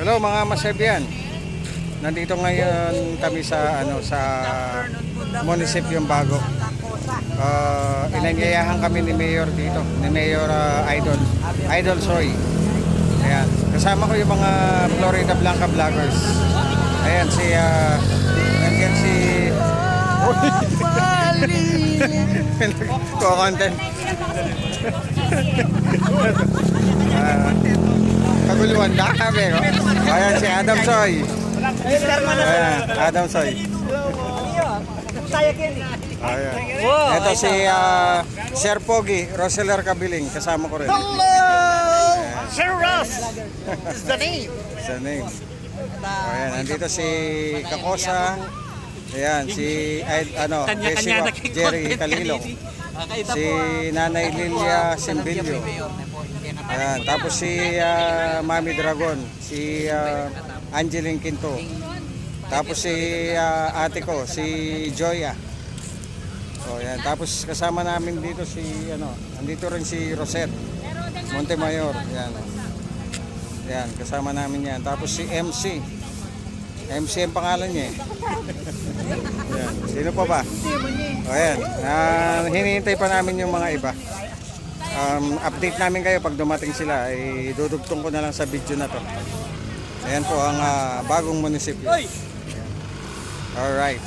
Hello mga masebyan. Nandito ngayon kami sa munisipyong bago. Inanyayahan kami ni Mayor dito, ni Mayor Idol Soy. Ayan, kasama ko yung mga Florida Blanca vloggers. Ayan nandiyan si content. Kaguluhan na kami, no? Ayan si Adam Soy. Ayan, Adam Soy. Ayan. Ito si Sir Pogi, Roseller Kabiling, kasama ko rin. Hello! Sir Ross! Is the name. Is the name. Ayan, nandito si Kakosa. Ayan, si Jerry Calilong. Si Nanay Lilia Simbilio. Ayan, tapos si Mami Dragon, si Angeline Quinto. Tapos si ate ko, si Joya. So, ayan, tapos kasama namin dito si andito rin si Rosette Montemayor. Ayan. Ayan, kasama namin 'yan. Tapos si MC. MC ang pangalan niya eh. Ayan. Sino pa ba? O, ayan. Hinihintay pa namin yung mga iba. Update namin kayo pag dumating sila. Dudugtong ko na lang sa video na to. Ayan po ang bagong munisipyo. Alright.